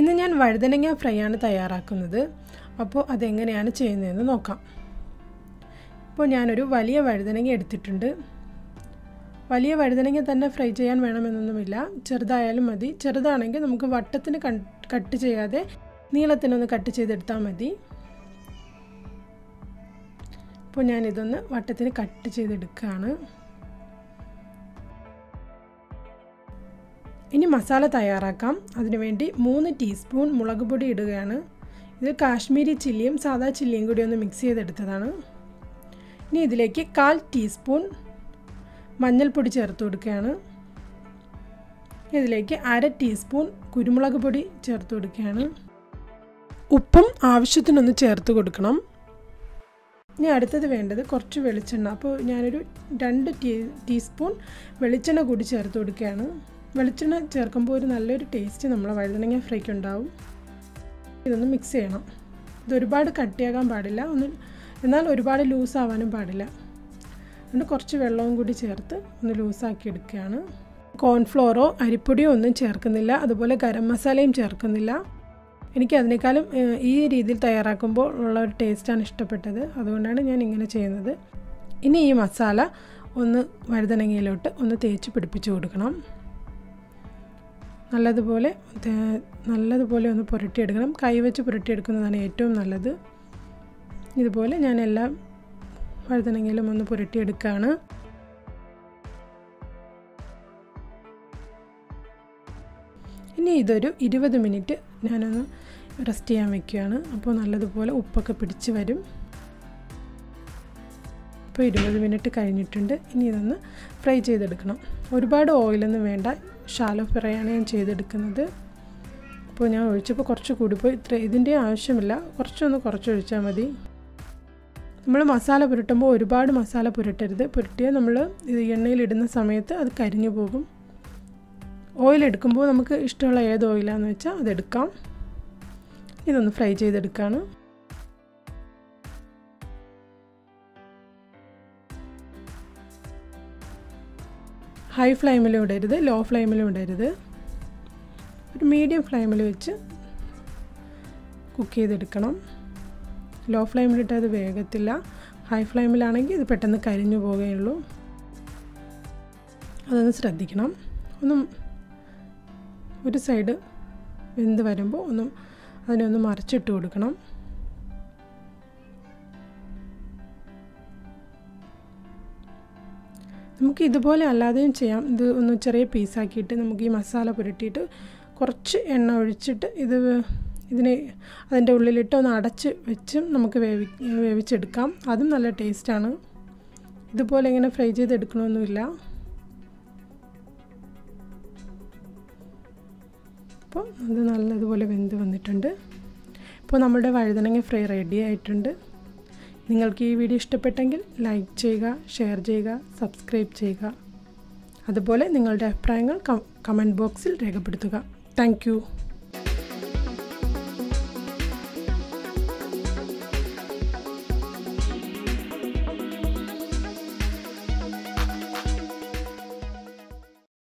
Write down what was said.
ഇന്ന് ഞാൻ വഴുതനങ്ങ ഫ്രൈ ആണ് തയ്യാറാക്കുന്നത്. അപ്പോൾ അതെങ്ങനെയാണ് ചെയ്യുന്നതെന്ന് നോക്കാം. ഇപ്പോൾ ഞാനൊരു വലിയ വഴുതനങ്ങ എടുത്തിട്ടുണ്ട്. വലിയ വഴുതനങ്ങ തന്നെ ഫ്രൈ ചെയ്യാൻ വേണമെന്നൊന്നുമില്ല, ചെറുതായാലും മതി. ചെറുതാണെങ്കിൽ നമുക്ക് വട്ടത്തിന് കട്ട് ചെയ്യാതെ നീളത്തിനൊന്ന് കട്ട് ചെയ്തെടുത്താൽ മതി. അപ്പോൾ ഞാനിതൊന്ന് വട്ടത്തിന് കട്ട് ചെയ്തെടുക്കുകയാണ്. ഇനി മസാല തയ്യാറാക്കാം. അതിനുവേണ്ടി 3 ടീസ്പൂൺ മുളക് പൊടി ഇടുകയാണ്. ഇത് കാശ്മീരി ചില്ലിയും സാദാ ചില്ലിയും കൂടി ഒന്ന് മിക്സ് ചെയ്തെടുത്തതാണ്. ഇനി ഇതിലേക്ക് 1/4 ടീസ്പൂൺ മഞ്ഞൾപ്പൊടി ചേർത്ത് കൊടുക്കുകയാണ്. ഇതിലേക്ക് 1/2 ടീസ്പൂൺ കുരുമുളക് പൊടി ചേർത്ത് കൊടുക്കുകയാണ്. ഉപ്പും ആവശ്യത്തിനൊന്ന് ചേർത്ത് കൊടുക്കണം. ഇനി അടുത്തത് വേണ്ടത് കുറച്ച് വെളിച്ചെണ്ണ. അപ്പോൾ ഞാനൊരു 2 ടീസ്പൂൺ വെളിച്ചെണ്ണ കൂടി ചേർത്ത് കൊടുക്കുകയാണ്. വെളിച്ചെണ്ണ ചേർക്കുമ്പോൾ ഒരു നല്ലൊരു ടേസ്റ്റ് നമ്മളെ വഴുതനങ്ങ ഫ്രൈക്ക് ഉണ്ടാവും. ഇതൊന്ന് മിക്സ് ചെയ്യണം. ഇതൊരുപാട് കട്ടിയാകാൻ പാടില്ല, എന്നാൽ ഒരുപാട് ലൂസാവാനും പാടില്ല. അതുകൊണ്ട് കുറച്ച് വെള്ളവും കൂടി ചേർത്ത് ഒന്ന് ലൂസാക്കി എടുക്കുകയാണ്. കോൺഫ്ലോറോ അരിപ്പൊടിയോ ഒന്നും ചേർക്കുന്നില്ല, അതുപോലെ ഗരം മസാലയും ചേർക്കുന്നില്ല. എനിക്ക് അതിനേക്കാളും ഈ രീതിയിൽ തയ്യാറാക്കുമ്പോൾ ഉള്ള ഒരു ടേസ്റ്റാണ് ഇഷ്ടപ്പെട്ടത്, അതുകൊണ്ടാണ് ഞാൻ ഇങ്ങനെ ചെയ്യുന്നത്. ഇനി ഈ മസാല ഒന്ന് വഴുതനങ്ങയിലോട്ട് ഒന്ന് തേച്ച് പിടിപ്പിച്ച് കൊടുക്കണം. നല്ലതുപോലെ ഒന്ന് പുരട്ടിയെടുക്കണം. കൈവച്ച് പുരട്ടിയെടുക്കുന്നതാണ് ഏറ്റവും നല്ലത്. ഇതുപോലെ ഞാൻ എല്ലാ വഴുതനങ്ങയിലും ഒന്ന് പുരട്ടിയെടുക്കുകയാണ്. ഇനി ഇതൊരു 20 മിനിറ്റ് ഞാനൊന്ന് റെസ്റ്റ് ചെയ്യാൻ വയ്ക്കുകയാണ്. അപ്പോൾ നല്ലതുപോലെ ഉപ്പൊക്കെ പിടിച്ച് വരും. ഇപ്പോൾ 20 മിനിറ്റ് കഴിഞ്ഞിട്ടുണ്ട്. ഇനി ഇതൊന്ന് ഫ്രൈ ചെയ്തെടുക്കണം. ഒരുപാട് ഓയിലൊന്നും വേണ്ട, ഷാലോ ഫ്രൈയാണ് ഞാൻ ചെയ്തെടുക്കുന്നത്. അപ്പോൾ ഞാൻ ഒഴിച്ചപ്പോൾ കുറച്ച് കൂടിപ്പോയി. ഇതിൻ്റെ ആവശ്യമില്ല, കുറച്ചൊഴിച്ചാൽ മതി. നമ്മൾ മസാല പുരട്ടുമ്പോൾ ഒരുപാട് മസാല പുരട്ടരുത്. പുരട്ടിയാൽ നമ്മൾ ഇത് എണ്ണയിലിടുന്ന സമയത്ത് അത് കരിഞ്ഞു പോകും. ഓയിലെടുക്കുമ്പോൾ നമുക്ക് ഇഷ്ടമുള്ള ഏത് ഓയിലാണെന്ന് വെച്ചാൽ അതെടുക്കാം. ഇതൊന്ന് ഫ്രൈ ചെയ്തെടുക്കുകയാണ്. ഹൈ ഫ്ലെയിമിലും ഇടരുത്, ലോ ഫ്ലെയിമിലും ഇടരുത്. ഒരു മീഡിയം ഫ്ലെയിമിൽ വെച്ച് കുക്ക് ചെയ്തെടുക്കണം. ലോ ഫ്ലെയിമിലിട്ട് അത് വേഗത്തില്ല. ഹൈ ഫ്ലെയിമിലാണെങ്കിൽ ഇത് പെട്ടെന്ന് കരിഞ്ഞു പോവുകയുള്ളൂ. അതൊന്ന് ശ്രദ്ധിക്കണം. ഒരു സൈഡ് വെന്ത് വരുമ്പോൾ അതിനൊന്ന് മറിച്ചിട്ട് കൊടുക്കണം. നമുക്ക് ഇതുപോലെ അല്ലാതെയും ചെയ്യാം. ഇത് ഒന്ന് ചെറിയ പീസാക്കിയിട്ട് നമുക്ക് ഈ മസാല പുരട്ടിയിട്ട് കുറച്ച് എണ്ണ ഒഴിച്ചിട്ട് അതിൻ്റെ ഉള്ളിലിട്ട് ഒന്ന് അടച്ച് വെച്ചും നമുക്ക് വേവിച്ചെടുക്കാം. അതും നല്ല ടേസ്റ്റാണ്. ഇതുപോലെ ഇങ്ങനെ ഫ്രൈ ചെയ്തെടുക്കണമെന്നില്ല. അപ്പോൾ അത് നല്ലതുപോലെ വെന്ത് വന്നിട്ടുണ്ട്. ഇപ്പോൾ നമ്മുടെ വഴുതനങ്ങ ഫ്രൈ റെഡി ആയിട്ടുണ്ട്. നിങ്ങൾക്ക് ഈ വീഡിയോ ഇഷ്ടപ്പെട്ടെങ്കിൽ ലൈക്ക് ചെയ്യുക, ഷെയർ ചെയ്യുക, സബ്സ്ക്രൈബ് ചെയ്യുക. അതുപോലെ നിങ്ങളുടെ അഭിപ്രായങ്ങൾ കമൻറ്റ് ബോക്സിൽ രേഖപ്പെടുത്തുക. Thank you.